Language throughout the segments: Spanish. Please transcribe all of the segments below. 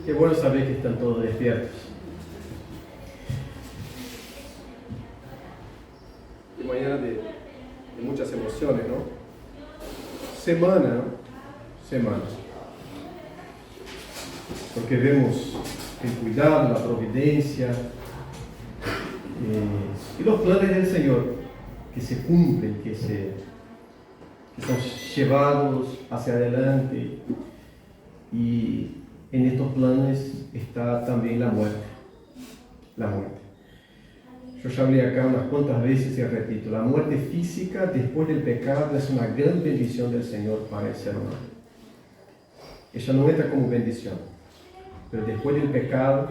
Qué bueno saber que están todos despiertos. De mañana de muchas emociones, ¿no? Semana. Porque vemos el cuidado, la providencia y los planes del Señor que se cumplen, que son llevados hacia adelante. Y en estos planes está también la muerte. Yo ya hablé acá unas cuantas veces y repito, la muerte física después del pecado es una gran bendición del Señor para el ser humano. Ella no entra como bendición, pero después del pecado,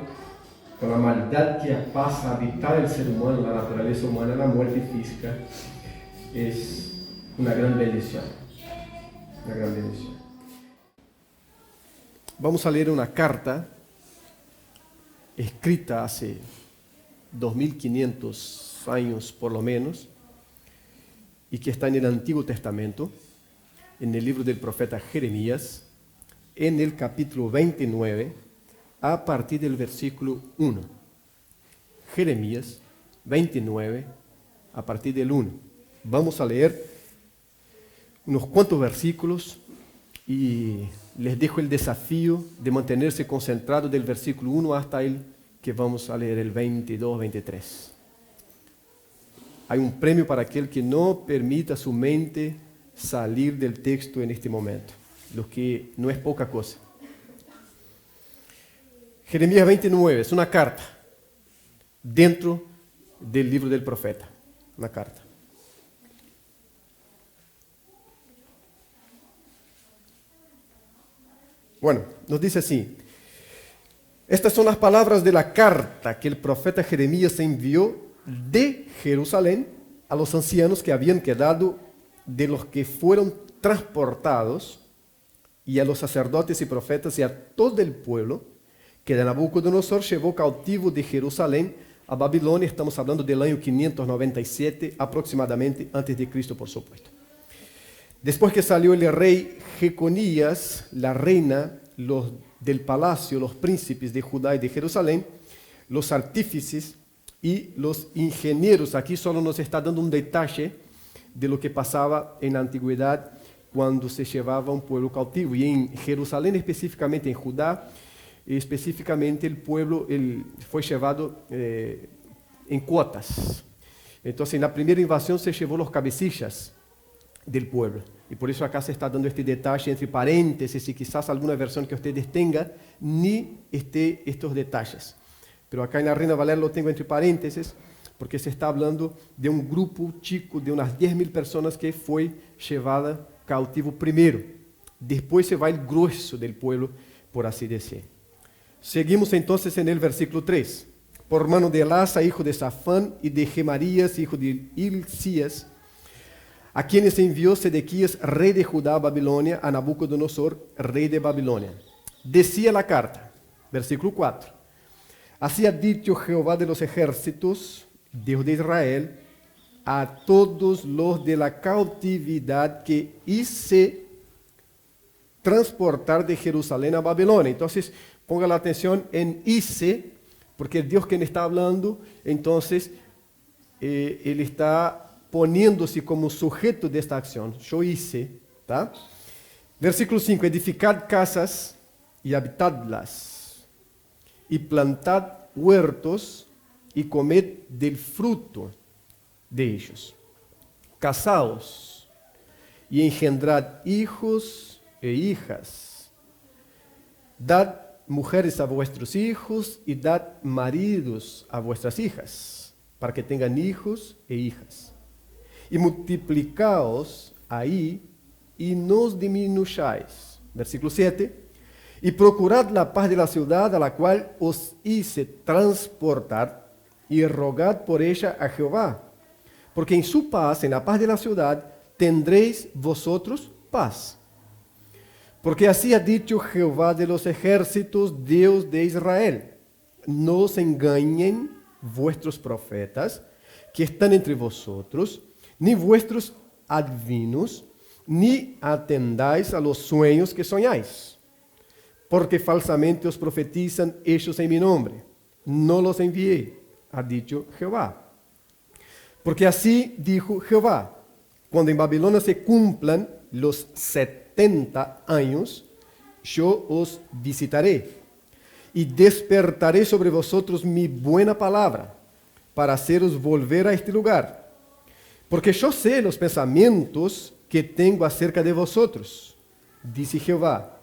con la maldad que pasa a habitar el ser humano, la naturaleza humana, la muerte física es una gran bendición. Una gran bendición. Vamos a leer una carta escrita hace 2500 años por lo menos, y que está en el Antiguo Testamento, en el libro del profeta Jeremías, en el capítulo 29, a partir del versículo 1. Jeremías 29, a partir del 1. Vamos a leer unos cuantos versículos y les dejo el desafío de mantenerse concentrado del versículo 1 hasta el que vamos a leer, el 22, 23. Hay un premio para aquel que no permita su mente salir del texto en este momento, lo que no es poca cosa. Jeremías 29 es una carta dentro del libro del profeta, una carta. Bueno, nos dice así: estas son las palabras de la carta que el profeta Jeremías envió de Jerusalén a los ancianos que habían quedado de los que fueron transportados, y a los sacerdotes y profetas y a todo el pueblo que Nabucodonosor llevó cautivo de Jerusalén a Babilonia. Estamos hablando del año 597 aproximadamente antes de Cristo, por supuesto. Después que salió el rey Jeconías, la reina, los del palacio, los príncipes de Judá y de Jerusalén, los artífices y los ingenieros. Aquí solo nos está dando un detalle de lo que pasaba en la antigüedad cuando se llevaba un pueblo cautivo. Y en Jerusalén, específicamente en Judá, específicamente el pueblo fue llevado en cuotas. Entonces, en la primera invasión se llevó los cabecillas del pueblo. Y por eso acá se está dando este detalle entre paréntesis, y quizás alguna versión que ustedes tengan ni esté estos detalles. Pero acá en la Reina Valera lo tengo entre paréntesis, porque se está hablando de un grupo chico de unas 10.000 personas que fue llevada cautivo primero. Después se va el grueso del pueblo, por así decir. Seguimos entonces en el versículo 3. Por mano de Elasa, hijo de Safán, y de Gemarías, hijo de Hilcías, a quienes envió Sedequías, rey de Judá, a Babilonia, a Nabucodonosor, rey de Babilonia. Decía la carta, versículo 4. Así ha dicho Jehová de los ejércitos, Dios de Israel, a todos los de la cautividad que hice transportar de Jerusalén a Babilonia. Entonces, ponga la atención en hice, porque el Dios que está hablando, entonces, él está poniéndose como sujeto de esta acción. Yo hice, ¿tá? Versículo 5. Edificad casas y habitadlas, y plantad huertos y comed del fruto de ellos. Casaos y engendrad hijos e hijas. Dad mujeres a vuestros hijos y dad maridos a vuestras hijas, para que tengan hijos e hijas. Y multiplicaos ahí y no os disminuyáis. Versículo 7. Y procurad la paz de la ciudad a la cual os hice transportar, y rogad por ella a Jehová. Porque en su paz, en la paz de la ciudad, tendréis vosotros paz. Porque así ha dicho Jehová de los ejércitos, Dios de Israel: no os engañen vuestros profetas que están entre vosotros, ni vuestros adivinos, ni atendáis a los sueños que soñáis. porque falsamente os profetizan ellos en mi nombre. No los envié, ha dicho Jehová. Porque así dijo Jehová, cuando en Babilonia se cumplan los 70 años, yo os visitaré y despertaré sobre vosotros mi buena palabra para haceros volver a este lugar. Porque yo sé los pensamientos que tengo acerca de vosotros, dice Jehová,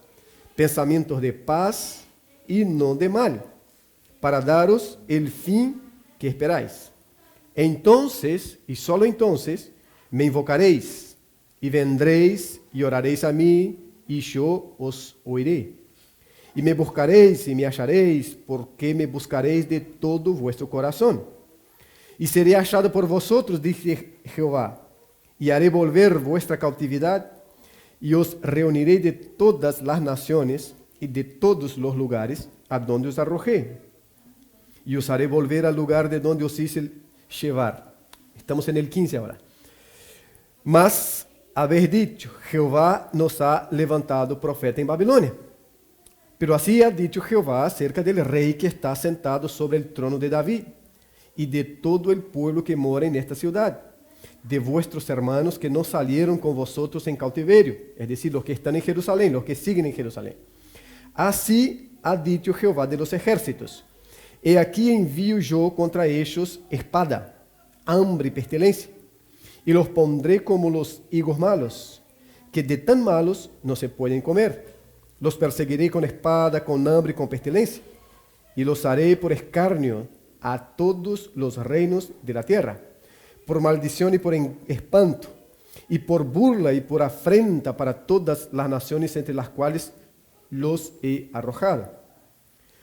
pensamientos de paz y no de mal, para daros el fin que esperáis. Entonces, y solo entonces, me invocaréis, y vendréis y oraréis a mí, y yo os oiré. Y me buscaréis y me hallaréis, porque me buscaréis de todo vuestro corazón. Y seré hallado por vosotros, dice Jehová, y haré volver vuestra cautividad, y os reuniré de todas las naciones y de todos los lugares a donde os arrojé. Y os haré volver al lugar de donde os hice llevar. Estamos en el 15 ahora. Mas habéis dicho, Jehová nos ha levantado profeta en Babilonia. Pero así ha dicho Jehová acerca del rey que está sentado sobre el trono de David y de todo el pueblo que mora en esta ciudad, de vuestros hermanos que no salieron con vosotros en cautiverio, es decir, los que están en Jerusalén, los que siguen en Jerusalén. Así ha dicho Jehová de los ejércitos. He aquí envío yo contra ellos espada, hambre y pestilencia, y los pondré como los higos malos, que de tan malos no se pueden comer. Los perseguiré con espada, con hambre y con pestilencia, y los haré por escarnio a todos los reinos de la tierra, por maldición y por espanto, y por burla y por afrenta para todas las naciones entre las cuales los he arrojado.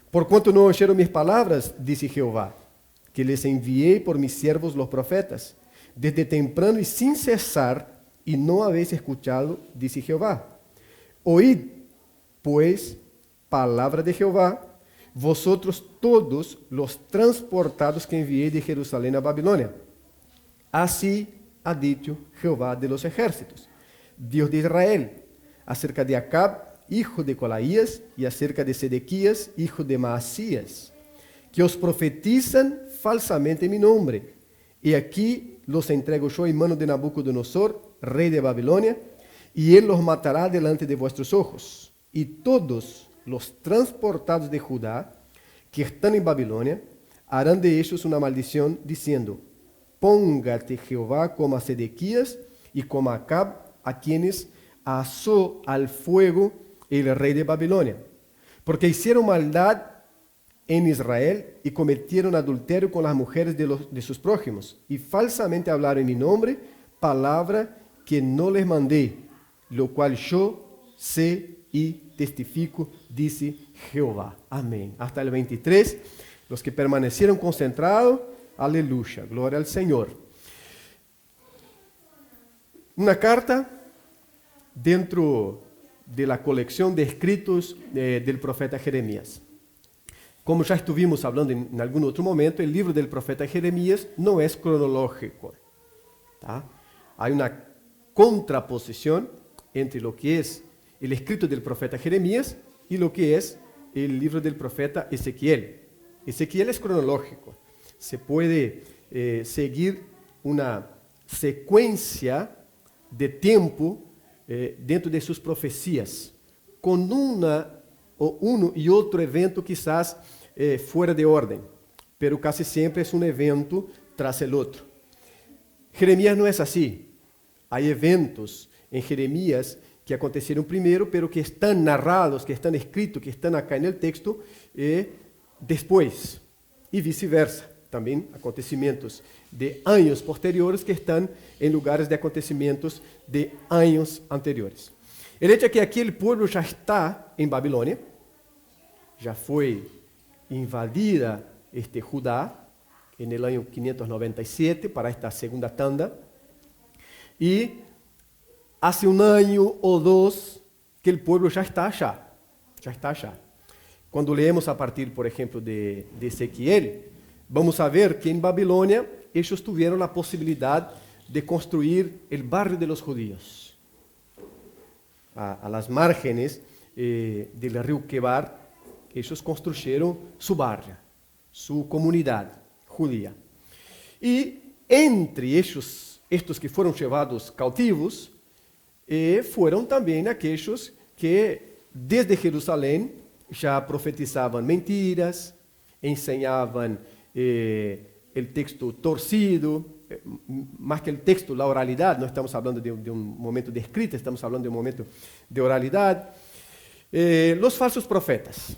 Por cuanto no oyeron mis palabras, dice Jehová, que les envié por mis siervos los profetas, desde temprano y sin cesar, y no habéis escuchado, dice Jehová. Oíd, pues, palabra de Jehová, vosotros todos los transportados que envié de Jerusalén a Babilonia. Así ha dicho Jehová de los ejércitos, Dios de Israel, acerca de Acab, hijo de Colaías, y acerca de Sedequías, hijo de Maasías, que os profetizan falsamente en mi nombre. Y aquí los entrego yo en mano de Nabucodonosor, rey de Babilonia, y él los matará delante de vuestros ojos. Y todos los transportados de Judá, que están en Babilonia, harán de ellos una maldición, diciendo, póngate Jehová como a Sedequías y como a Acab, a quienes asó al fuego el rey de Babilonia, porque hicieron maldad en Israel y cometieron adulterio con las mujeres de sus prójimos, y falsamente hablaron en mi nombre, palabra que no les mandé, lo cual yo sé y testifico, dice Jehová. Amén. Hasta el 23, los que permanecieron concentrados, aleluya, gloria al Señor. Una carta dentro de la colección de escritos del profeta Jeremías. Como ya estuvimos hablando en algún otro momento, el libro del profeta Jeremías no es cronológico. ¿Tá? Hay una contraposición entre lo que es el escrito del profeta Jeremías y lo que es el libro del profeta Ezequiel. Ezequiel es cronológico. Se puede seguir una secuencia de tiempo dentro de sus profecías, con uno y otro evento quizás fuera de orden, pero casi siempre es un evento tras el otro. Jeremías no es así. Hay eventos en Jeremías que acontecieron primero, pero que están narrados, que están escritos, que están acá en el texto después, y viceversa. También acontecimientos de años posteriores que están en lugares de acontecimientos de años anteriores. El hecho es que aquí el pueblo ya está en Babilonia, ya fue invadida Judá en el año 597 para esta segunda tanda, y hace un año o dos que el pueblo ya está allá. Cuando leemos a partir, por ejemplo, de Ezequiel, vamos a ver que en Babilonia ellos tuvieron la posibilidad de construir el barrio de los judíos. A las márgenes del río Quebar, ellos construyeron su barrio, su comunidad judía. Y entre ellos, estos que fueron llevados cautivos, fueron también aquellos que desde Jerusalén ya profetizaban mentiras, enseñaban el texto torcido, más que el texto, la oralidad, no estamos hablando de un momento de escrita, estamos hablando de un momento de oralidad. Los falsos profetas,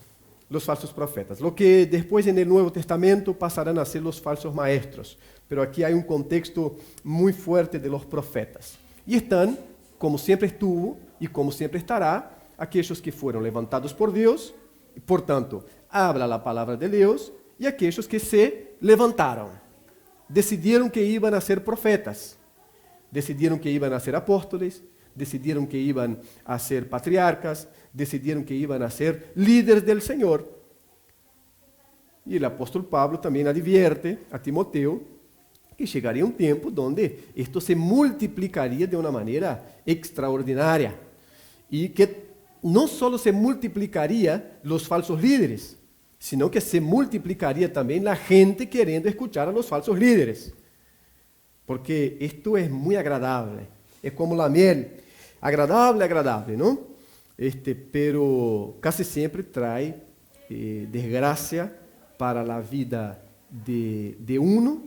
lo que después en el Nuevo Testamento pasarán a ser los falsos maestros, pero aquí hay un contexto muy fuerte de los profetas. Y están, como siempre estuvo y como siempre estará, aquellos que fueron levantados por Dios, y por tanto, habla la palabra de Dios, y aquellos que se levantaron, decidieron que iban a ser profetas, decidieron que iban a ser apóstoles, decidieron que iban a ser patriarcas, decidieron que iban a ser líderes del Señor. Y el apóstol Pablo también advierte a Timoteo que llegaría un tiempo donde esto se multiplicaría de una manera extraordinaria y que no solo se multiplicaría los falsos líderes, sino que se multiplicaría también la gente queriendo escuchar a los falsos líderes. Porque esto es muy agradable, es como la miel, agradable, ¿no? Pero casi siempre trae desgracia para la vida de uno,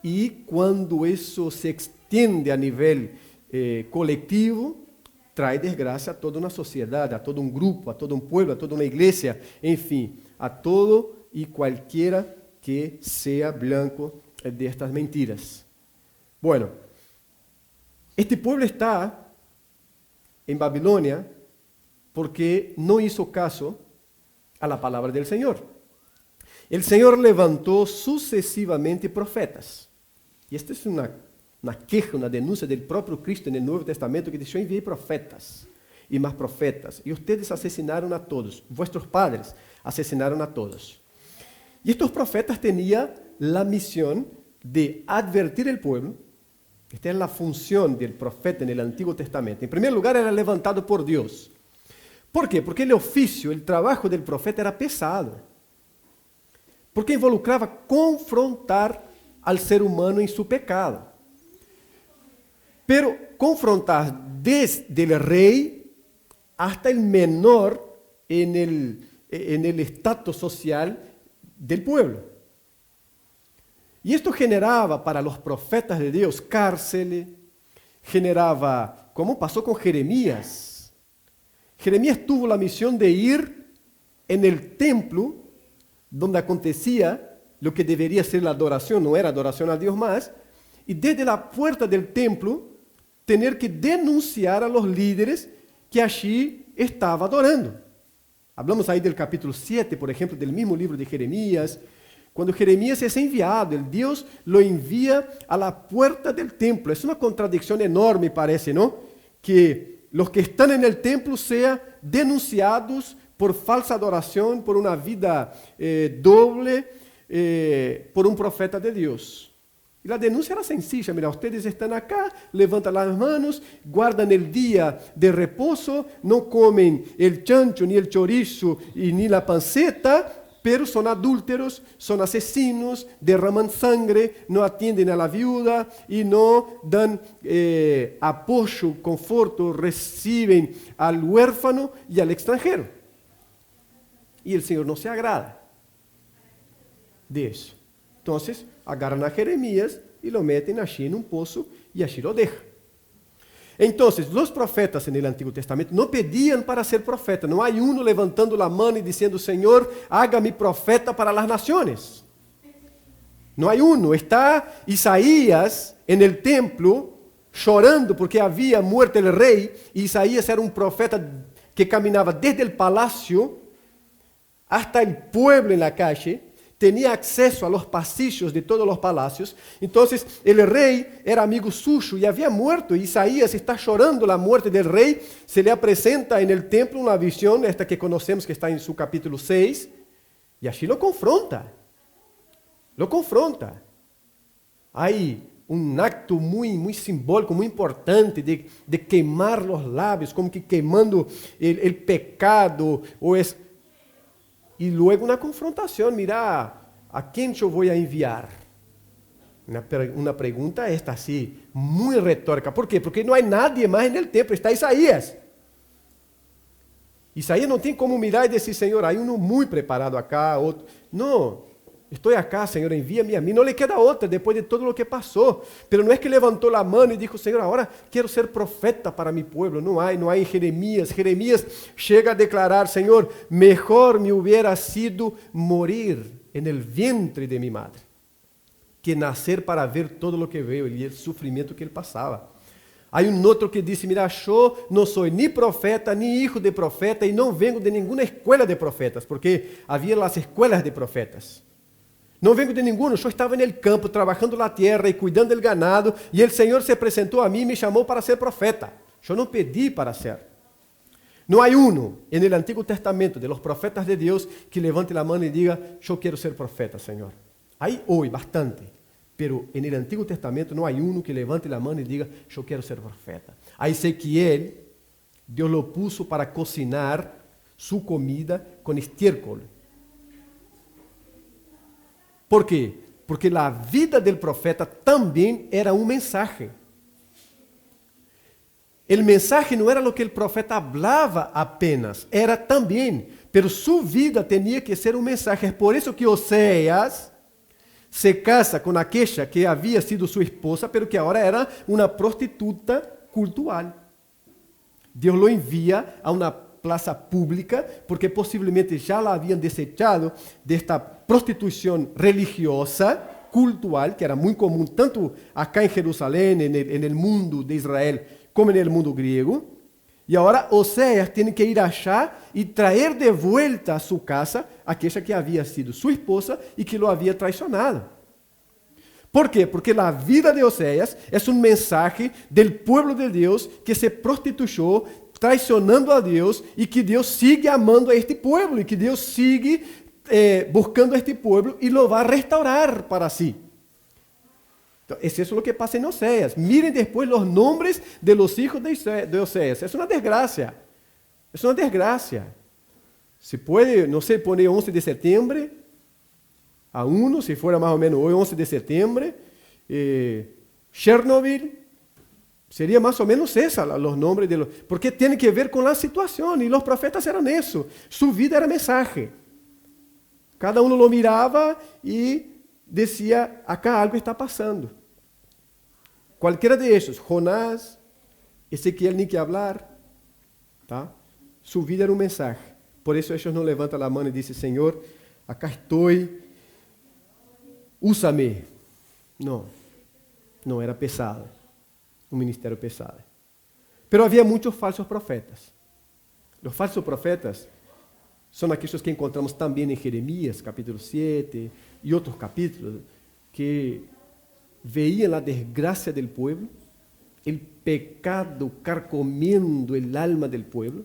y cuando eso se extiende a nivel colectivo, trae desgracia a toda una sociedad, a todo un grupo, a todo un pueblo, a toda una iglesia, en fin, a todo y cualquiera que sea blanco de estas mentiras. Bueno, este pueblo está en Babilonia porque no hizo caso a la palabra del Señor. El Señor levantó sucesivamente profetas. Y esta es una queja, una denuncia del propio Cristo en el Nuevo Testamento, que dice: yo envié profetas y más profetas, y ustedes asesinaron a todos, vuestros padres asesinaron a todos. Y estos profetas tenían la misión de advertir al pueblo. Esta es la función del profeta en el Antiguo Testamento. En primer lugar, era levantado por Dios. ¿Por qué? Porque el oficio, el trabajo del profeta era pesado. Porque involucraba confrontar al ser humano en su pecado. Pero confrontar desde el rey hasta el menor en el estatus social del pueblo. Y esto generaba para los profetas de Dios cárceles, generaba, como pasó con Jeremías. Jeremías tuvo la misión de ir en el templo donde acontecía lo que debería ser la adoración, no era adoración a Dios más, y desde la puerta del templo tener que denunciar a los líderes que allí estaban adorando. Hablamos ahí del capítulo 7, por ejemplo, del mismo libro de Jeremías. Cuando Jeremías es enviado, el Dios lo envía a la puerta del templo. Es una contradicción enorme, parece, ¿no? Que los que están en el templo sean denunciados por falsa adoración, por una vida doble, por un profeta de Dios. Y la denuncia era sencilla: mira, ustedes están acá, levantan las manos, guardan el día de reposo, no comen el chancho, ni el chorizo, y ni la panceta, pero son adúlteros, son asesinos, derraman sangre, no atienden a la viuda y no dan apoyo, conforto, reciben al huérfano y al extranjero. Y el Señor no se agrada de eso. Entonces, agarran a Jeremías y lo meten allí en un pozo y allí lo dejan. Entonces, los profetas en el Antiguo Testamento no pedían para ser profeta. No hay uno levantando la mano y diciendo: Señor, hágame profeta para las naciones. No hay uno. Está Isaías en el templo llorando porque había muerto el rey. Y Isaías era un profeta que caminaba desde el palacio hasta el pueblo en la calle. Tenía acceso a los pasillos de todos los palacios. Entonces el rey era amigo suyo y había muerto. Isaías está llorando la muerte del rey. Se le presenta en el templo una visión, esta que conocemos, que está en su capítulo 6. Y allí lo confronta. Lo confronta. Hay um acto muito simbólico, muito importante de queimar os lábios, como que queimando o pecado. E logo na confrontação, mira, a quem eu vou enviar? Uma pergunta esta assim, muito retórica. ¿Por quê? Porque não há nadie mais no templo, está Isaías. Isaías não tem como mirar e dizer, Senhor, há um muito preparado acá, outro. Não, estou acá, Senhor, envia-me a mim. Não lhe queda outra depois de todo o que passou. Pero não é que levantou a mão e disse, Senhor, agora quero ser profeta para mi pueblo. Não há em Jeremias. Jeremias chega a declarar, Senhor, mejor me hubiera sido morir en el vientre de mi madre que nascer para ver todo o que veio e o sofrimento que ele passava. Há outro que disse, mira, eu não sou nem profeta, nem hijo de profeta, e não vengo de nenhuma escola de profetas, porque havia as escolas de profetas. Não vengo de nenhum, eu estava no campo, trabalhando na terra e cuidando do ganado, e o Senhor se apresentou a mim e me chamou para ser profeta. Eu não pedi para ser. Não há no Antigo Testamento, de los profetas de Deus, que levante a mão e diga, eu quero ser profeta, Senhor. Há hoje bastante. Pero en el Antiguo Testamento no hay uno que levante la mano y diga, yo quiero ser profeta. A Ezequiel, Dios lo puso para cocinar su comida con estiércol. ¿Por qué? Porque la vida del profeta también era un mensaje. El mensaje no era lo que el profeta hablaba apenas, era también, pero su vida tenía que ser un mensaje. Es por eso que Oseas se casa com aquela que havia sido sua esposa, pero que agora era uma prostituta cultural. Deus lo envia a uma plaza pública, porque possivelmente já la haviam desechado desta prostituição religiosa, cultural, que era muito comum tanto acá em Jerusalém, no mundo de Israel, como no mundo griego. E agora Oséias tem que ir achar e trazer de volta a sua casa aquela que havia sido sua esposa e que lo havia traicionado. ¿Por quê? Porque a vida de Oséias é um mensagem do povo de Deus que se prostituiu, traicionando a Deus, e que Deus sigue amando a este povo, e que Deus sigue buscando a este povo e lo vai restaurar para si. Então, isso é o que passa em Oséias. Miren depois os nomes de los hijos de Oséias. É uma desgraça. É uma desgraça. Se pode, não sei, poner 11 de setembro a 1, se for mais ou menos hoje, 11 de setembro. Chernobyl, seria mais ou menos essa, os nomes de los, porque tem que ver com a situação, e os profetas eram isso. Sua vida era mensagem. Cada um lo mirava e decía, acá algo está pasando. Cualquiera de ellos, Jonás, Ezequiel, ni que hablar, ¿tá? Su vida era un mensaje. Por eso ellos no levantan la mano y dicen, Señor, acá estoy, úsame. No, era pesado, un ministerio pesado. Pero había muchos falsos profetas. Los falsos profetas son aquellos que encontramos también en Jeremías, capítulo 7, y otros capítulos, que veían la desgracia del pueblo, el pecado carcomiendo el alma del pueblo,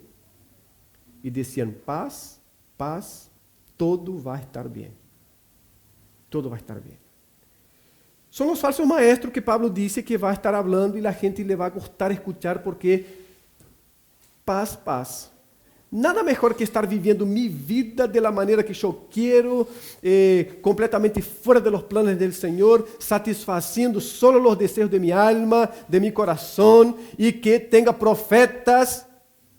y decían, paz, paz, todo va a estar bien. Todo va a estar bien. Son los falsos maestros que Pablo dice que va a estar hablando y la gente le va a gustar escuchar porque paz, paz. Nada mejor que estar viviendo mi vida de la manera que yo quiero, completamente fuera de los planes del Señor, satisfaciendo solo los deseos de mi alma, de mi corazón, y que tenga profetas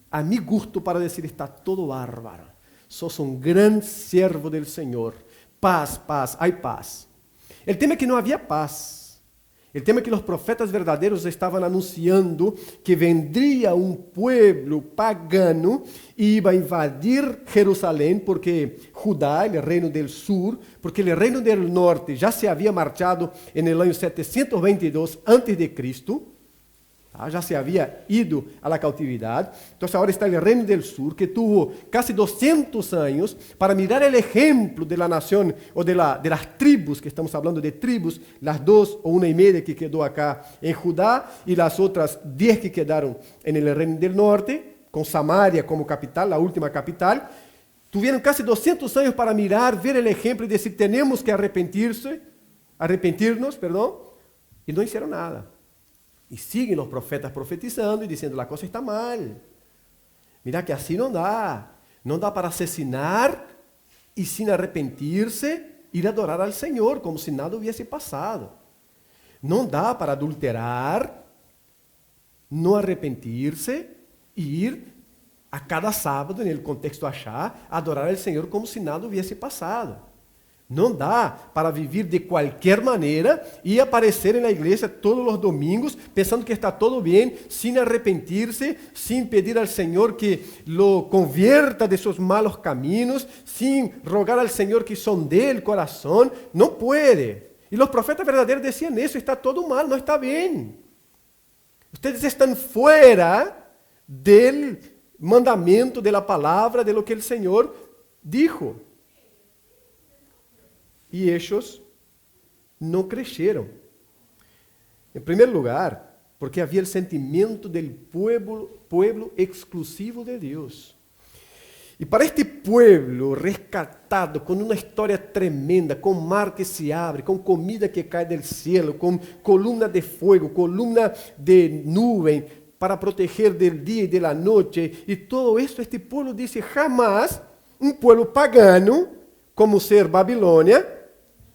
a mi gusto para decir, está todo bárbaro. Sos un gran siervo del Señor. Paz, paz, hay paz. El tema es que no había paz. El tema es que los profetas verdaderos estaban anunciando que vendría un pueblo pagano y iba a invadir Jerusalén, porque Judá, el reino del sur, porque el reino del norte ya se había marchado en el año 722 a.C., já se havia ido a la cautividade. Então, agora está o reino del sur, que tuvo casi 200 anos para mirar o exemplo de la nación, ou de las tribus, que estamos falando de tribus, las 2 ou 1,5 que quedou acá em Judá, e as outras 10 que quedaram en el reino del norte, com Samaria como capital, a última capital. Tuvieron casi 200 anos para mirar, ver o exemplo e dizer, temos que arrepentirnos, Y no hicieron nada. Y siguen los profetas profetizando y diciendo, la cosa está mal. Mira que así no dá. No dá para asesinar y sin arrepentirse ir a adorar al Señor, como si nada hubiese pasado. No dá para adulterar, no arrepentirse e ir a cada sábado, en el contexto achá, adorar al Señor como si nada hubiese pasado. Não dá para viver de qualquer maneira e aparecer na igreja todos os domingos, pensando que está todo bem, sem arrepentir-se, sem pedir ao Senhor que lo convierta de seus malos caminhos, sem rogar ao Senhor que sondeie o coração. Não pode. E os profetas verdadeiros diziam isso: está todo mal, não está bem. Ustedes estão fora del mandamento, de la palavra, de lo que o Senhor dijo. E ellos não cresceram. Em primeiro lugar, porque havia o sentimento del pueblo exclusivo de Deus. E para este pueblo rescatado, com uma história tremenda, com mar que se abre, com comida que cai del cielo, com coluna de fogo, coluna de nuvem, para proteger del dia e de la noche, e todo isso, este pueblo disse: jamás um pueblo pagano, como ser Babilônia,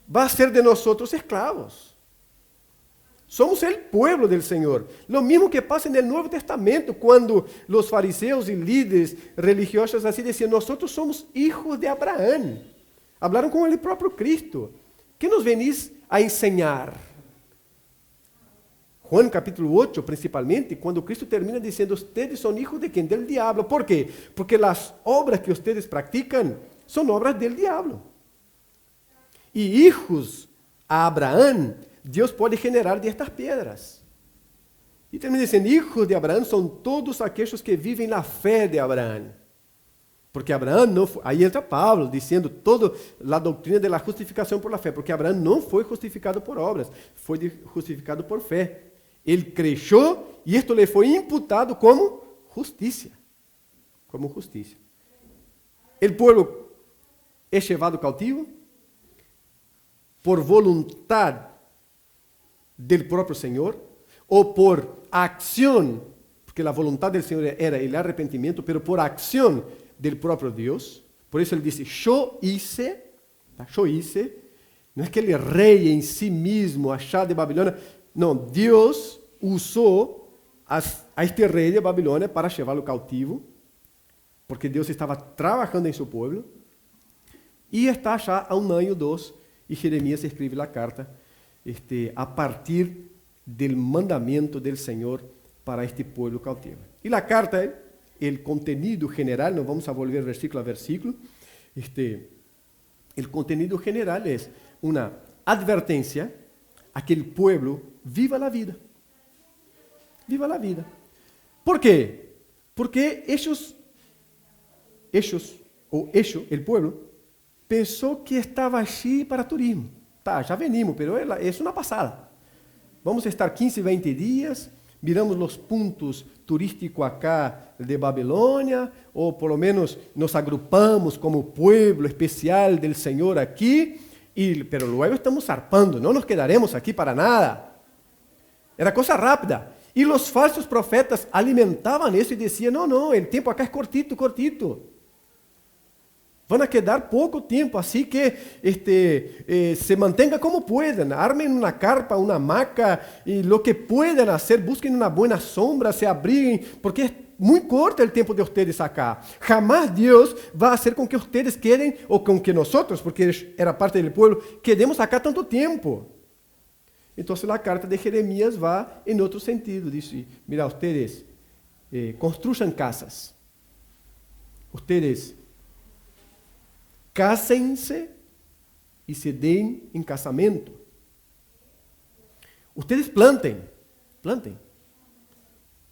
vai ser de nós escravos. Somos o pueblo del Senhor. Lo mismo que passa no Novo Testamento, quando os fariseus e líderes religiosos assim diziam: nós somos hijos de Abraão. Hablaram com o próprio Cristo. Que nos venís a ensinar? Juan capítulo 8, principalmente, quando Cristo termina dizendo: ustedes são hijos de quem? Del diablo. ¿Por quê? Porque as obras que ustedes practican são obras del diablo. E hijos a Abraão, Deus pode generar destas pedras. E termina dizendo: hijos de Abraão são todos aqueles que vivem na fé de Abraão. Porque Abraão não foi, aí entra Pablo dizendo toda a doutrina da justificação por la fé, porque Abraão não foi justificado por obras, foi justificado por fé. Ele cresceu e isto lhe foi imputado como justiça. Como justiça. O povo é levado cautivo por voluntad del próprio Senhor, ou por ação, porque a vontade del Senhor era o arrependimento, pero por ação del próprio Deus. Por isso ele disse: yo hice, não é aquele rei em si mesmo, achá de Babilônia. Não, Deus usou a este rei de Babilônia para levá-lo cautivo, porque Deus estava trabalhando em seu povo, e está já há um ano ou dois. E Jeremias escreve a carta a partir do mandamento do Senhor para este povo cautivo. E a carta, o contenido general, não vamos a volver versículo a versículo, o contenido general é uma advertência a que o povo viva a vida. Viva a vida. ¿Por quê? Porque o povo, pensou que estava aqui para turismo. Tá, já venimos, mas é uma passada. Vamos estar 15, 20 dias, miramos os pontos turísticos acá de Babilônia, ou pelo menos nos agrupamos como pueblo especial del Senhor aqui, pero luego estamos zarpando, não nos quedaremos aqui para nada. Era coisa rápida. E os falsos profetas alimentavam isso e diziam: não, o tempo acá é cortito. Van a quedar pouco tempo, assim que se mantenga como puedan, armen uma carpa, uma hamaca, e lo que puedan hacer, busquen uma boa sombra, se abriguem, porque é muito corto o tempo de ustedes acá. Jamás Deus vai fazer com que ustedes queden, ou com que nós, porque era parte do povo, quedemos acá tanto tempo. Então, a carta de Jeremias vai em outro sentido, diz: mira, ustedes construyan casas, ustedes cásense e se deem em casamento. Ustedes plantem.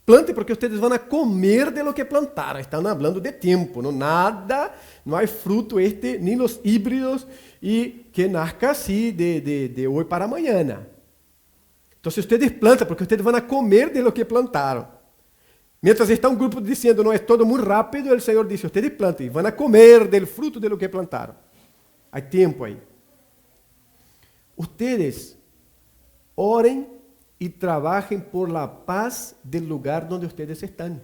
Plantem porque ustedes vão a comer de lo que plantaram. Estão falando de tempo, não há fruto nem os híbridos e que nazca assim de hoje para amanhã. Então, se ustedes plantam, porque ustedes vão a comer de lo que plantaram. Mientras está um grupo dizendo: não, é todo muito rápido, o Senhor disse: ustedes plantem, vão a comer del fruto de lo que plantaram. Há tempo aí. Ustedes orem y trabajen por la paz del lugar donde ustedes están.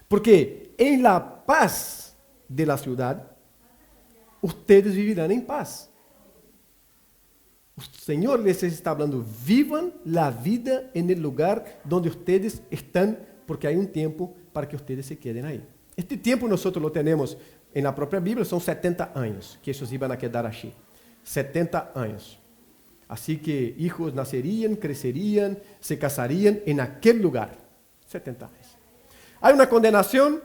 Porque en la paz de la ciudad, ustedes vivirán en paz. O Señor les está hablando, vivan la vida en el lugar donde ustedes están, porque hay un tiempo para que ustedes se queden ahí. Este tiempo nosotros lo tenemos en la propia Biblia, son 70 años que ellos iban a quedar allí. 70 años. Así que hijos nacerían, crecerían, se casarían en aquel lugar. 70 años. Hay una condenación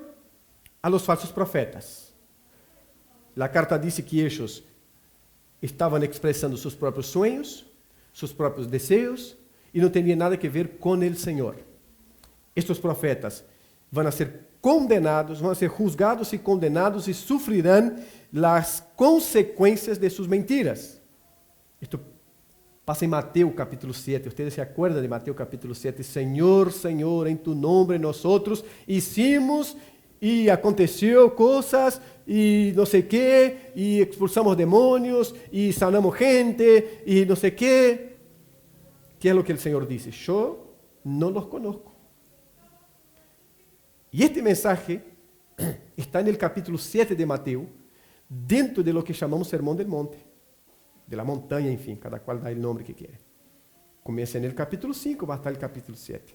a los falsos profetas. La carta dice que ellos estaban expresando sus propios sueños, sus propios deseos, y no tenían nada que ver con el Señor. Estos profetas van a ser condenados, van a ser juzgados y condenados y sufrirán las consecuencias de sus mentiras. Esto pasa en Mateo capítulo 7. Ustedes se acuerdan de Mateo capítulo 7. Señor, Señor, en tu nombre nosotros hicimos y aconteció cosas y no sé qué, y expulsamos demonios y sanamos gente y no sé qué. ¿Qué es lo que el Señor dice? Yo no los conozco. Y este mensaje está en el capítulo 7 de Mateo, dentro de lo que llamamos Sermón del Monte, de la montaña, en fin, cada cual da el nombre que quiere. Comienza en el capítulo 5, va hasta el capítulo 7.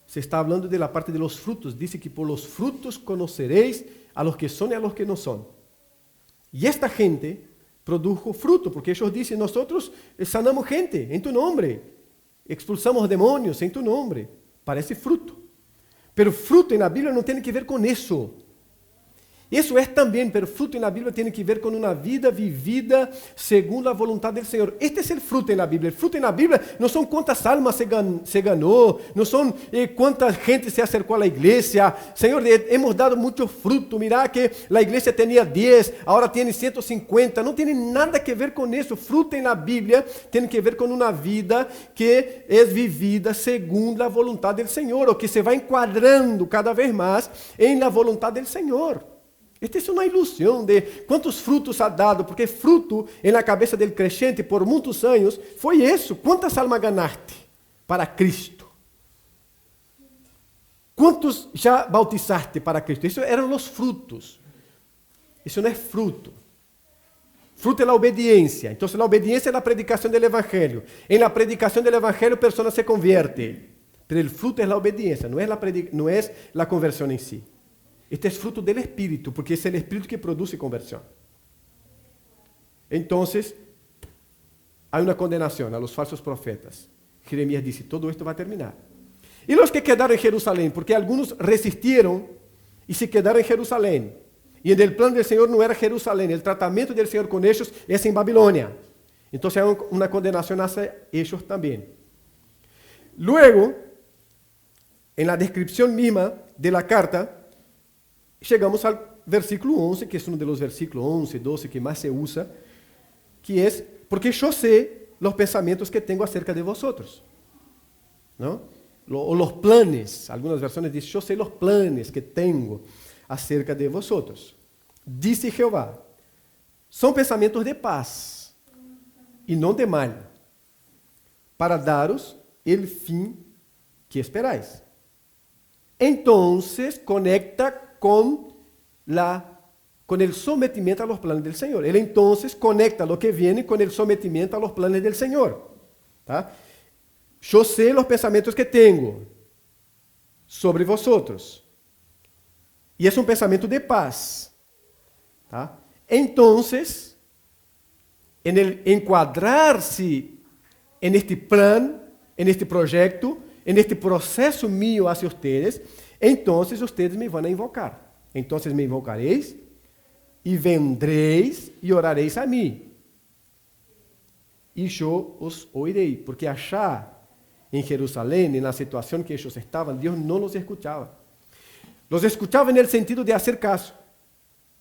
Se está hablando de la parte de los frutos. Dice que por los frutos conoceréis a los que son y a los que no son. Y esta gente produjo fruto, porque ellos dicen, nosotros sanamos gente en tu nombre, expulsamos demonios en tu nombre. Parece fruto. Pero fruto en la Biblia no tiene que ver con eso. Eso es también, pero fruto en la Biblia tiene que ver con una vida vivida según la voluntad del Señor. Este es el fruto en la Biblia. El fruto en la Biblia no son cuántas almas se ganó, no son cuánta gente se acercó a la iglesia. Señor, hemos dado mucho fruto. Mira que la iglesia tenía 10, ahora tiene 150. No tiene nada que ver con eso. Fruto en la Biblia tiene que ver con una vida que es vivida según la voluntad del Señor, o que se va encuadrando cada vez más en la voluntad del Señor. Esta es una ilusión de cuántos frutos ha dado, porque fruto en la cabeza del creyente por muchos años fue eso. ¿Cuántas almas ganaste para Cristo? ¿Cuántos ya bautizaste para Cristo? Esos eran los frutos. Eso no es fruto. Fruto es la obediencia. Entonces la obediencia es la predicación del Evangelio. En la predicación del Evangelio persona se convierte. Pero el fruto es la obediencia, no es la conversión en sí. Este es fruto del Espíritu, porque es el Espíritu que produce conversión. Entonces, hay una condenación a los falsos profetas. Jeremías dice, todo esto va a terminar. Y los que quedaron en Jerusalén, porque algunos resistieron y se quedaron en Jerusalén. Y en el plan del Señor no era Jerusalén, el tratamiento del Señor con ellos es en Babilonia. Entonces hay una condenación hacia ellos también. Luego, en la descripción misma de la carta, llegamos al versículo 11, que es uno de los versículos 11, 12 que más se usa, que es, porque yo sé los pensamientos que tengo acerca de vosotros. ¿No? O los planes, algunas versiones dicen, yo sé los planes que tengo acerca de vosotros. Dice Jehová, son pensamientos de paz y no de mal, para daros el fin que esperáis. Entonces conecta con el sometimiento a los planes del Señor. Él entonces conecta lo que viene con el sometimiento a los planes del Señor. ¿Tá? Yo sé los pensamientos que tengo sobre vosotros. Y es un pensamiento de paz. ¿Tá? Entonces, en el encuadrarse en este plan, en este proyecto, en este proceso mío hacia ustedes, entonces ustedes me van a invocar. Entonces me invocaréis y vendréis y oraréis a mí. Y yo os oiré, porque allá en Jerusalén, en la situación que ellos estaban, Dios no los escuchaba. Los escuchaba en el sentido de hacer caso.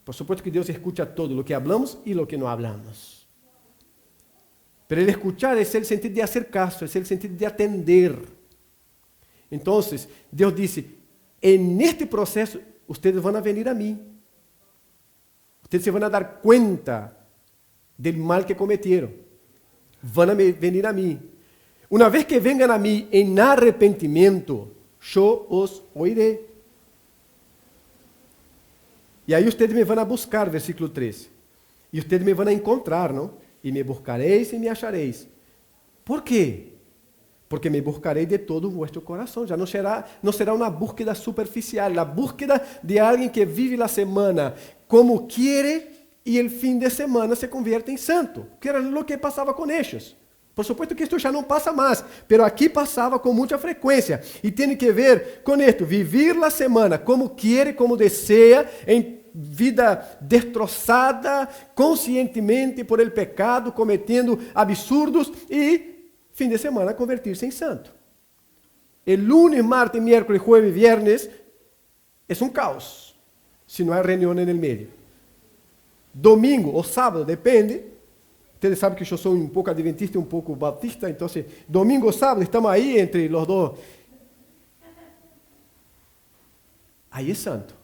Por supuesto que Dios escucha todo, lo que hablamos y lo que no hablamos. Pero el escuchar es el sentido de hacer caso, es el sentido de atender. Entonces, Dios dice, en este proceso, ustedes van a venir a mí. Ustedes se van a dar cuenta del mal que cometieron. Van a venir a mí. Una vez que vengan a mí en arrepentimiento, yo os oiré. E aí ustedes me vão a buscar, versículo 13. E ustedes me vão a encontrar, não? E me buscareis e me achareis. Por quê? Porque me buscarei de todo vuestro coração. Já não será uma búsqueda superficial, a búsqueda de alguém que vive a semana como quiere e o fim de semana se convierte em santo, que era o que passava com eles. Por supuesto que isto já não passa mais, mas aqui passava com muita frequência. E tem que ver com isto, vivir a semana como quiere, como deseja, em vida destroçada, conscientemente por el pecado, cometendo absurdos e, fim de semana, convertir-se em santo. El lunes, martes, miércoles, jueves, viernes, é um caos, se não há reunião en el meio. Domingo ou sábado, depende. Ustedes sabem que eu sou um pouco adventista e um pouco batista, então, domingo ou sábado, estamos aí entre os dois. Aí é santo.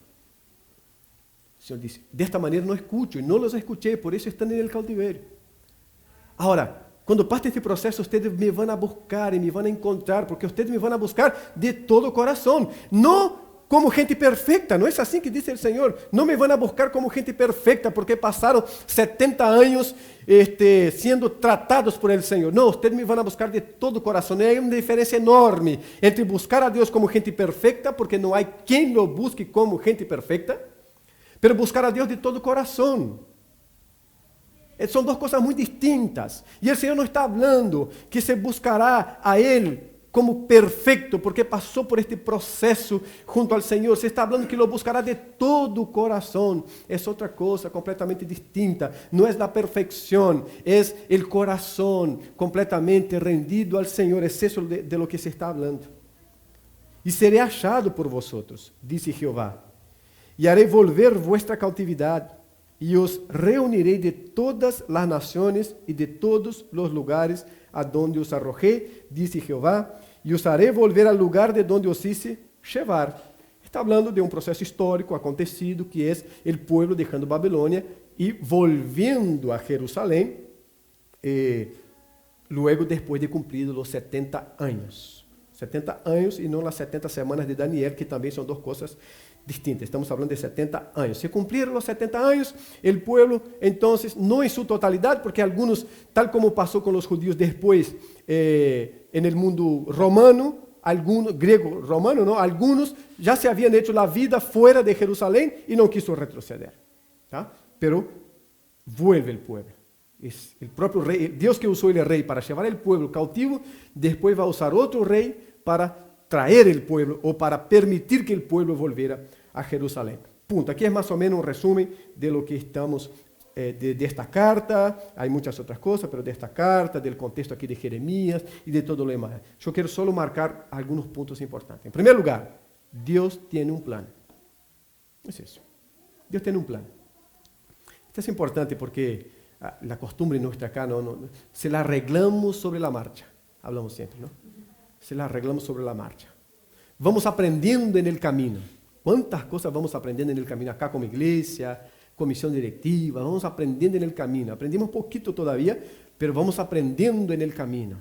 O Senhor disse, desta maneira não escuto, e não los escutei, por isso estão no cautiverio. Agora, quando parte este processo, ustedes me vão a buscar e me vão a encontrar, porque ustedes me vão a buscar de todo o coração, não como gente perfecta, não é assim que diz o Senhor, não me vão a buscar como gente perfecta, porque passaram 70 anos sendo tratados por el Senhor. Não, ustedes me vão a buscar de todo o coração. Há uma diferença enorme entre buscar a Deus como gente perfecta, porque não há quem lo busque como gente perfecta, pero buscar a Deus de todo o coração. São duas coisas muito distintas. E o Senhor não está falando que se buscará a Ele como perfecto, porque passou por este processo junto ao Senhor. Se está falando que lo buscará de todo o coração. É outra coisa completamente distinta. Não é a perfeição, é o coração completamente rendido ao Senhor. É isso de lo que se está falando. E serei achado por vosotros, disse Jeová, e harei volver vuestra cautividade, e os reunirei de todas as nações e de todos os lugares adonde os arrojei, disse Jeová, e os harei volver ao lugar de onde os hice llevar. Está falando de um processo histórico acontecido, que é o povo deixando Babilônia e volviendo a Jerusalém, luego depois de cumpridos os 70 anos. 70 anos e não as 70 semanas de Daniel, que também são duas coisas distintas. Estamos falando de 70 anos. Se cumpriram os 70 anos, o povo, então, não em sua totalidade, porque alguns, tal como passou com os judíos depois, no mundo romano, algunos, grego romano, não, alguns já se haviam hecho a vida fora de Jerusalém e não quiso retroceder. ¿Tá? Pero vuelve o povo. Es el propio rey, Dios que usó el rey para llevar el pueblo cautivo, después va a usar otro rey para traer el pueblo o para permitir que el pueblo volviera a Jerusalén. Punto. Aquí es más o menos un resumen de lo que estamos de esta carta. Hay muchas otras cosas, pero de esta carta, del contexto aquí de Jeremías y de todo lo demás. Yo quiero solo marcar algunos puntos importantes. En primer lugar, Dios tiene un plan. Es eso. Dios tiene un plan. Esto es importante porque la costumbre nuestra acá, se la arreglamos sobre la marcha. Hablamos siempre, ¿no? Se la arreglamos sobre la marcha. Vamos aprendiendo en el camino. ¿Cuántas cosas vamos aprendiendo en el camino acá como iglesia, comisión directiva? Vamos aprendiendo en el camino. Aprendimos poquito todavía, pero vamos aprendiendo en el camino.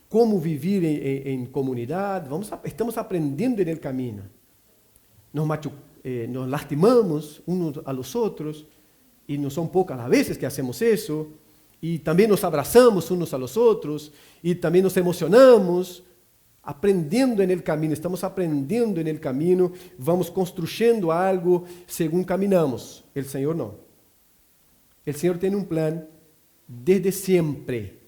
Cómo vivir en comunidad, estamos aprendiendo en el camino. Nos lastimamos unos a los otros, y no son pocas las veces que hacemos eso, y también nos abrazamos unos a los otros, y también nos emocionamos, aprendiendo en el camino, estamos aprendiendo en el camino, vamos construyendo algo según caminamos. El Señor no. El Señor tiene un plan desde siempre,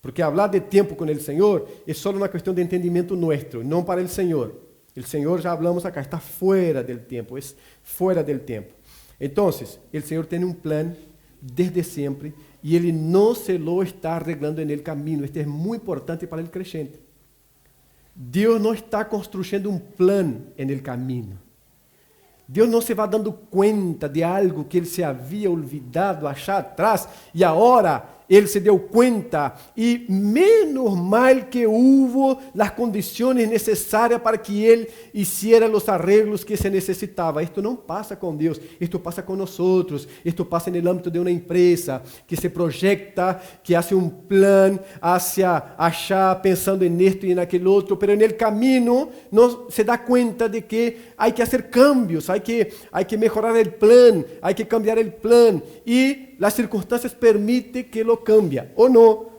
porque hablar de tiempo con el Señor es solo una cuestión de entendimiento nuestro, no para el Señor. El Señor, ya hablamos acá, está fuera del tiempo, es fuera del tiempo. Entonces, el Señor tiene un plan desde siempre y Él no se lo está arreglando en el camino. Esto es muy importante para el creyente. Dios no está construyendo un plan en el camino. Dios no se va dando cuenta de algo que Él se había olvidado allá atrás y ahora Él se dio cuenta y menos mal que hubo las condiciones necesarias para que Él hiciera los arreglos que se necesitaba. Esto no pasa con Dios, esto pasa con nosotros, esto pasa en el ámbito de una empresa que se proyecta, que hace un plan hacia allá pensando en esto y en aquel otro, pero en el camino no se da cuenta de que hay que hacer cambios, hay que mejorar el plan, hay que cambiar el plan y las circunstancias permiten que lo cambie o no,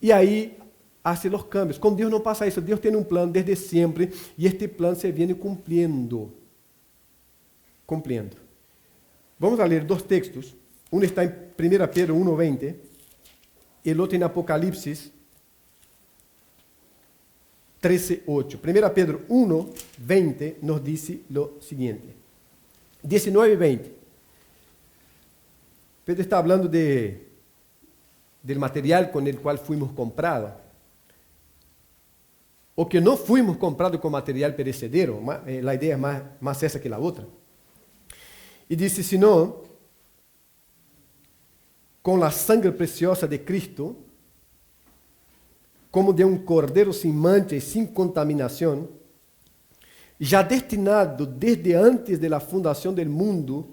y ahí hace los cambios. Con Dios no pasa eso. Dios tiene un plan desde siempre y este plan se viene cumpliendo. Vamos a leer dos textos. Uno está en 1 Pedro 1:20, el otro en Apocalipsis 13:8. 1 Pedro 1:20 nos dice lo siguiente. 19 y 20. Pedro está hablando del material con el cual fuimos comprados. O que no fuimos comprados con material perecedero. La idea es más esa que la otra. Y dice, sino con la sangre preciosa de Cristo, como de un cordero sin mancha y sin contaminación, ya destinado desde antes de la fundación del mundo,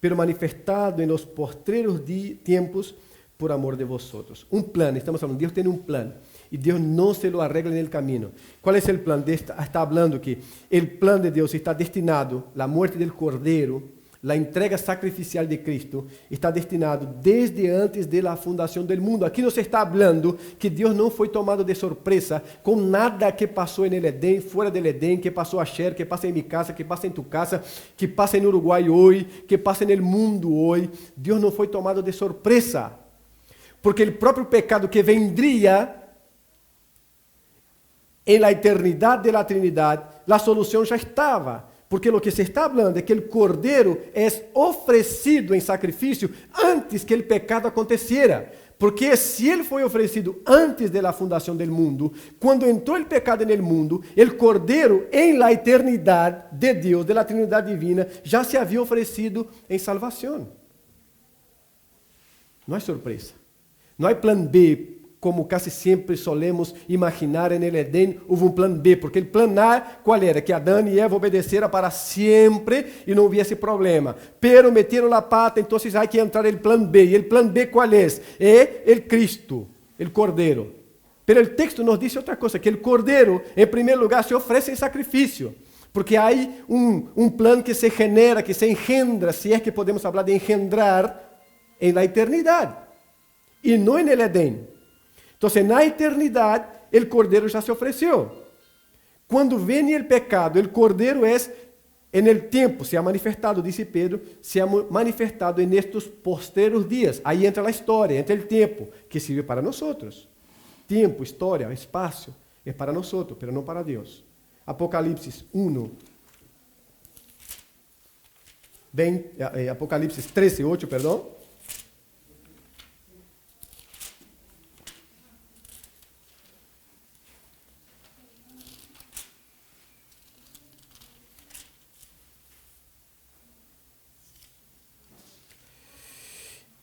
pero manifestado en los postreros tiempos por amor de vosotros. Un plan, estamos hablando, Dios tiene un plan y Dios no se lo arregla en el camino. ¿Cuál es el plan? Está hablando que el plan de Dios está destinado, la muerte del Cordero, la entrega sacrificial de Cristo, está destinado desde antes de la fundación del mundo. Aquí nos está hablando que Dios no fue tomado de sorpresa con nada que pasó en el Edén, fuera del Edén, que pasó ayer, que pasa en mi casa, que pasa en tu casa, que pasa en Uruguay hoy, que pasa en el mundo hoy. Dios no fue tomado de sorpresa, porque el propio pecado que vendría en la eternidad de la Trinidad, la solución ya estaba. Porque lo que se está hablando es que el Cordero es ofrecido en sacrificio antes que el pecado aconteciera. Porque si Él fue ofrecido antes de la fundación del mundo, cuando entró el pecado en el mundo, el Cordero en la eternidad de Dios, de la Trinidad Divina, ya se había ofrecido en salvación. No hay sorpresa. No hay plan B. Como casi sempre solemos imaginar en el Edén, hubo un plan B, porque el plan A, ¿cuál era? Que Adán y Eva obedecieran para siempre y no hubiese problema. Pero metieron la pata, entonces hay que entrar el plan B. ¿Y el plan B cuál es? Es el Cristo, el Cordero. Pero el texto nos dice otra cosa, que el Cordero, en primer lugar, se ofrece en sacrificio. Porque hay un plan que se genera, que se engendra, si es que podemos hablar de engendrar, en la eternidad. Y no en el Edén. Entonces, na eternidad, el Cordero ya se ofreció. Cuando viene el pecado, el Cordero es, en el tiempo, se ha manifestado, dice Pedro, se ha manifestado en estos postreros días. Ahí entra la historia, entra el tiempo, que sirve para nosotros. Tiempo, historia, espacio, es para nosotros, pero no para Dios. Apocalipsis 1, Apocalipsis 13:8, perdón.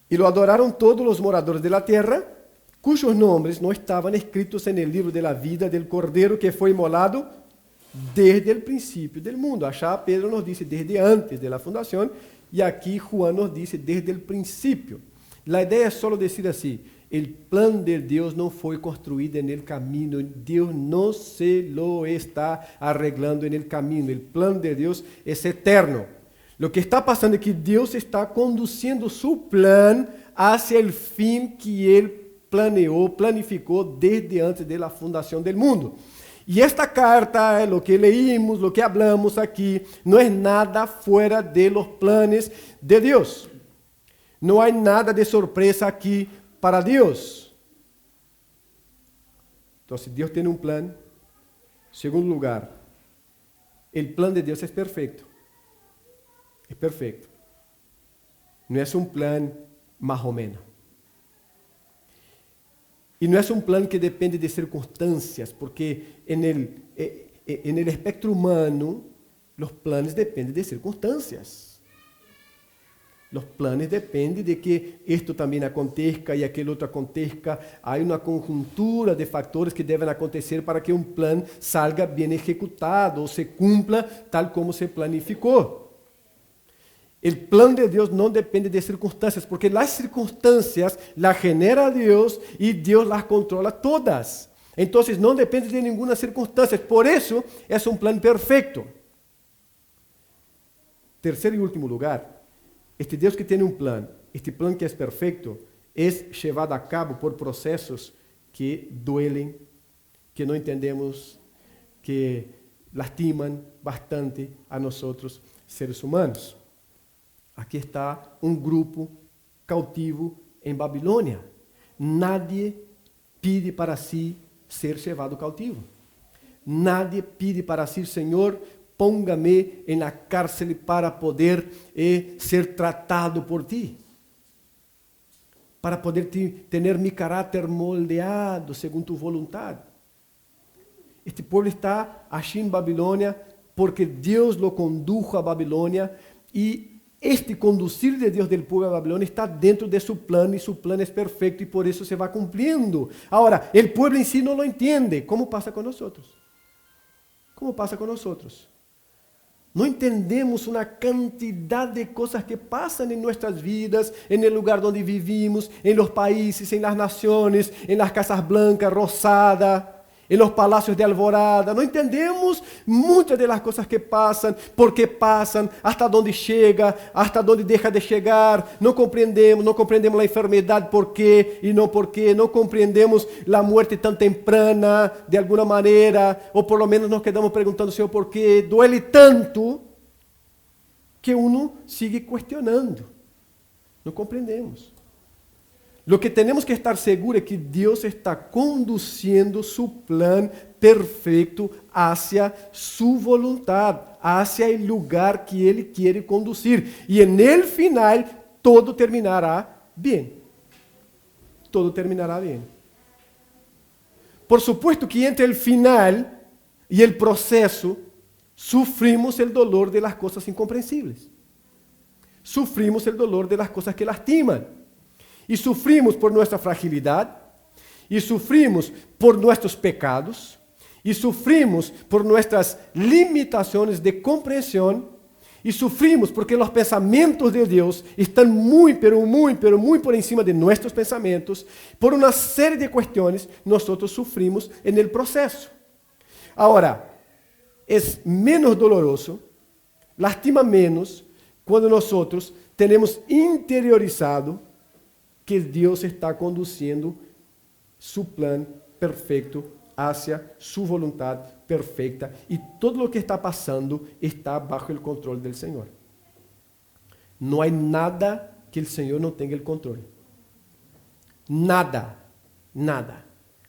Y lo adoraron todos los moradores de la tierra, cuyos nombres no estaban escritos en el libro de la vida del Cordero que fue inmolado desde el principio del mundo. Allá Pedro nos dice desde antes de la fundación y aquí Juan nos dice desde el principio. La idea es solo decir así, el plan de Dios no fue construido en el camino, Dios no se lo está arreglando en el camino, el plan de Dios es eterno. Lo que está pasando es que Dios está conduciendo su plan hacia el fin que Él planificó desde antes de la fundación del mundo. Y esta carta, lo que leímos, lo que hablamos aquí, no es nada fuera de los planes de Dios. No hay nada de sorpresa aquí para Dios. Entonces, Dios tiene un plan. Segundo lugar, el plan de Dios es perfecto. Es perfecto. No es un plan más o menos. Y no es un plan que depende de circunstancias, porque en el espectro humano los planes dependen de circunstancias. Los planes dependen de que esto también acontezca y aquel otro acontezca. Hay una conjuntura de factores que deben acontecer para que un plan salga bien ejecutado o se cumpla tal como se planificó. El plan de Dios no depende de circunstancias, porque las circunstancias las genera Dios y Dios las controla todas. Entonces no depende de ninguna circunstancia. Por eso es un plan perfecto. Tercer y último lugar. Este Deus que tem um plano, este plano que é perfeito, é levado a cabo por processos que duelen, que não entendemos, que lastimam bastante a nós seres humanos. Aqui está um grupo cautivo em Babilônia. Nadie pede para si ser levado cautivo. Nadie pede para si, Senhor, póngame en la cárcel para poder ser tratado por ti, para poder tener mi carácter moldeado según tu voluntad. Este pueblo está allí en Babilonia porque Dios lo condujo a Babilonia y este conducir de Dios del pueblo a Babilonia está dentro de su plan y su plan es perfecto y por eso se va cumpliendo. Ahora, el pueblo en sí no lo entiende. ¿Cómo pasa con nosotros? ¿Cómo pasa con nosotros? No entendemos una cantidad de cosas que pasan en nuestras vidas, en el lugar donde vivimos, en los países, en las naciones, en las casas blancas, rosadas, en los palacios de alvorada. No entendemos muchas de las cosas que pasan, por qué pasan, hasta dónde llega, hasta dónde deja de llegar. No compreendemos la enfermedad, por qué y no por qué. No comprendemos la muerte tan temprana, de alguna manera, o por lo menos nos quedamos preguntando, Señor, ¿por qué duele tanto? Que uno sigue cuestionando. No comprendemos. Lo que tenemos que estar seguros es que Dios está conduciendo su plan perfecto hacia su voluntad, hacia el lugar que Él quiere conducir. Y en el final todo terminará bien. Todo terminará bien. Por supuesto que entre el final y el proceso sufrimos el dolor de las cosas incomprensibles. Sufrimos el dolor de las cosas que lastiman. E sofrimos por nossa fragilidade, e sofrimos por nossos pecados, e sofrimos por nossas limitações de compreensão, e sofrimos porque os pensamentos de Deus estão muito por encima de nossos pensamentos. Por uma série de questões, nós sofrimos no processo. Agora, é menos doloroso, lastima menos, quando nós temos interiorizado que Deus está conduzindo su plan perfeito hacia su voluntad perfecta e todo lo que está passando está bajo el control del Señor. No hay nada que el Señor no tenga el control. Nada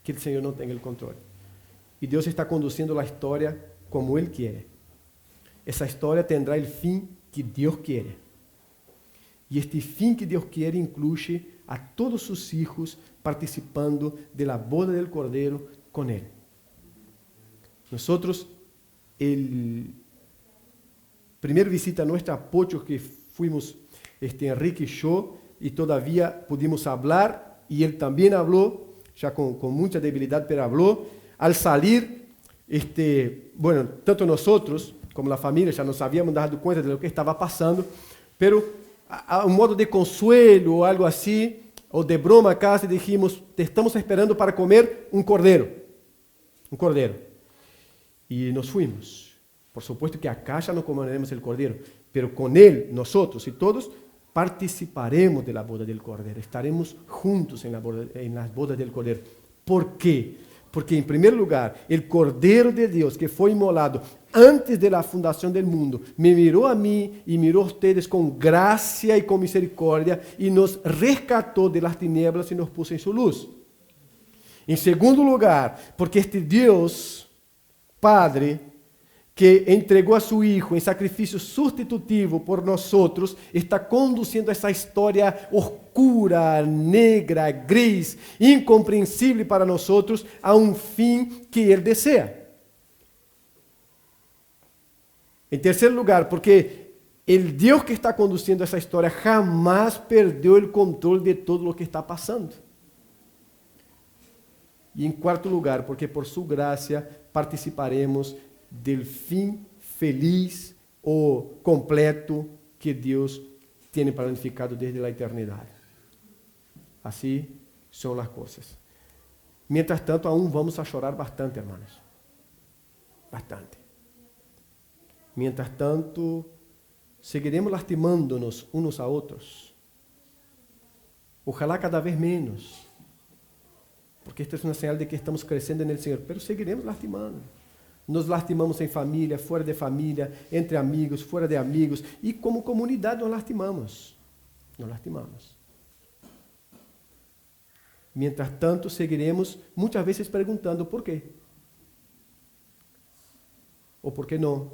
que el Señor no tenga el control. Y Dios está conduciendo la historia como Él quiere. Esa historia tendrá el fin que Dios quiere. Y este fin que Dios quiere incluye a todos sus hijos participando de la boda del Cordero con Él. Nosotros, el primer visita a nuestra Pocho que fuimos Enrique y yo, y todavía pudimos hablar, y él también habló, ya con mucha debilidad, pero habló. Al salir, bueno, tanto nosotros como la familia ya nos habíamos dado cuenta de lo que estaba pasando, pero a un modo de consuelo o algo así, o de broma casi, dijimos, te estamos esperando para comer un cordero. Un cordero. Y nos fuimos. Por supuesto que acá ya no comeremos el cordero, pero con él, nosotros y todos, participaremos de la boda del cordero. Estaremos juntos en las bodas del cordero. ¿Por qué? Porque en primer lugar, el Cordero de Dios que fue inmolado antes de la fundación del mundo, me miró a mí y miró a ustedes con gracia y con misericordia y nos rescató de las tinieblas y nos puso en su luz. En segundo lugar, porque este Dios, Padre, que entregou a su Hijo em sacrifício sustitutivo por nosotros, está conduzindo essa história oscura, negra, gris, incompreensível para nosotros a um fim que Ele deseja. Em terceiro lugar, porque el Dios que está conduciendo esa historia jamás perdió el control de todo lo que está pasando. Y en cuarto lugar, porque por su gracia participaremos del fin feliz o completo que Dios tiene planificado desde la eternidad. Así son las cosas. Mientras tanto, aún vamos a llorar bastante, hermanos. Bastante. Mientras tanto, seguiremos lastimándonos unos a otros. Ojalá cada vez menos. Porque esta es una señal de que estamos creciendo en el Señor. Pero seguiremos lastimando. Nos lastimamos en familia, fuera de familia, entre amigos, fuera de amigos. Y como comunidad nos lastimamos. Nos lastimamos. Mientras tanto, seguiremos muchas veces preguntando por qué. O por qué no.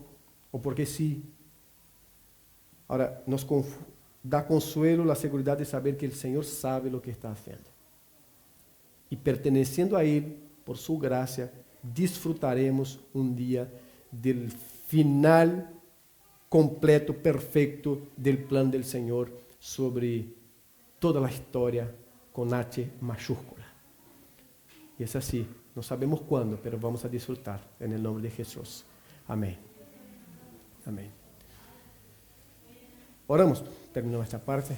O por qué sí. Ahora, nos da consuelo la seguridad de saber que el Señor sabe lo que está haciendo. Y perteneciendo a Él, por su gracia, disfrutaremos un día del final completo, perfecto del plan del Señor sobre toda la historia con H mayúscula. Y es así, no sabemos cuándo, pero vamos a disfrutar en el nombre de Jesús. Amén. Amén. Oramos, terminamos esta parte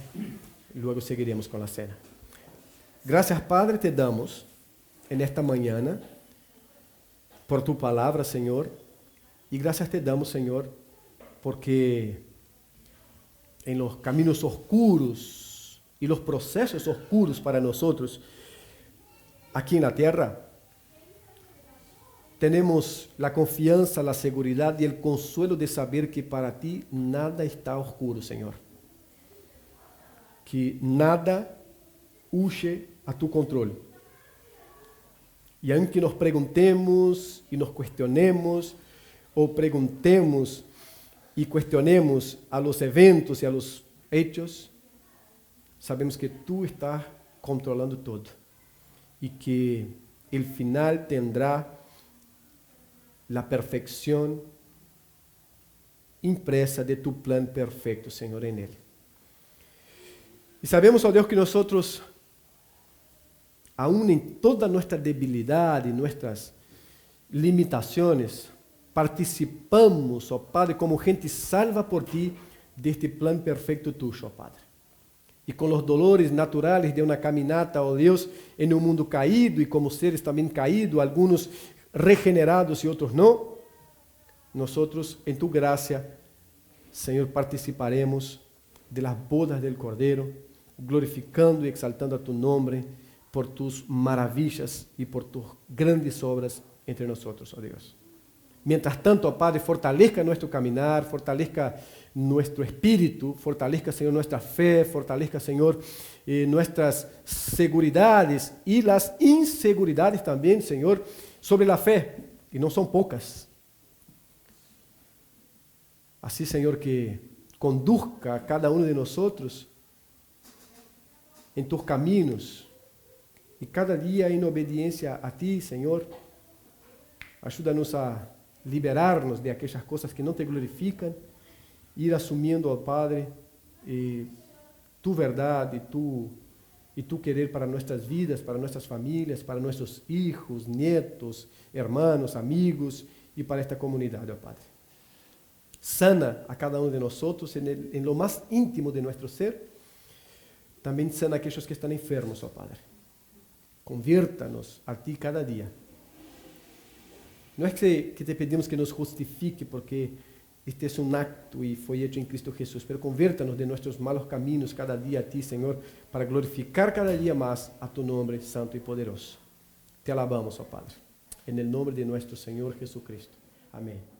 y luego seguiremos con la cena. Gracias, Padre, te damos en esta mañana por tu palabra, Señor, y gracias te damos, Señor, porque en los caminos oscuros y los procesos oscuros para nosotros aquí en la tierra, tenemos la confianza, la seguridad y el consuelo de saber que para ti nada está oscuro, Señor. Que nada huye a tu control. Y aunque nos preguntemos y nos cuestionemos, o preguntemos y cuestionemos a los eventos y a los hechos, sabemos que tú estás controlando todo. Y que el final tendrá la perfección impresa de tu plan perfecto, Señor, en Él. Y sabemos, oh Dios, que nosotros, aún en toda nuestra debilidad y nuestras limitaciones, participamos, oh Padre, como gente salva por ti, de este plan perfecto tuyo, oh Padre. Y con los dolores naturales de una caminata, oh Dios, en un mundo caído y como seres también caídos, algunos regenerados y otros no, nosotros en tu gracia, Señor, participaremos de las bodas del Cordero, glorificando y exaltando a tu nombre por tus maravillas y por tus grandes obras entre nosotros, oh Dios. Mientras tanto, oh Padre, fortalezca nuestro caminar, fortalezca nuestro espíritu, fortalezca, Señor, nuestra fe, fortalezca, Señor, nuestras seguridades y las inseguridades también, Señor, sobre la fe, y no son pocas. Así, Señor, que conduzca a cada uno de nosotros en tus caminos, y cada día en obediencia a ti, Señor. Ayúdanos a liberarnos de aquellas cosas que no te glorifican, ir asumiendo, oh Padre, tu verdad y tu querer para nuestras vidas, para nuestras familias, para nuestros hijos, nietos, hermanos, amigos y para esta comunidad, oh Padre. Sana a cada uno de nosotros en lo más íntimo de nuestro ser. También sana a aquellos que están enfermos, oh Padre. Conviértanos a ti cada día. No es que te pedimos que nos justifique porque este es un acto y fue hecho en Cristo Jesús, pero conviértanos de nuestros malos caminos cada día a ti, Señor, para glorificar cada día más a tu nombre santo y poderoso. Te alabamos, oh Padre, en el nombre de nuestro Señor Jesucristo. Amén.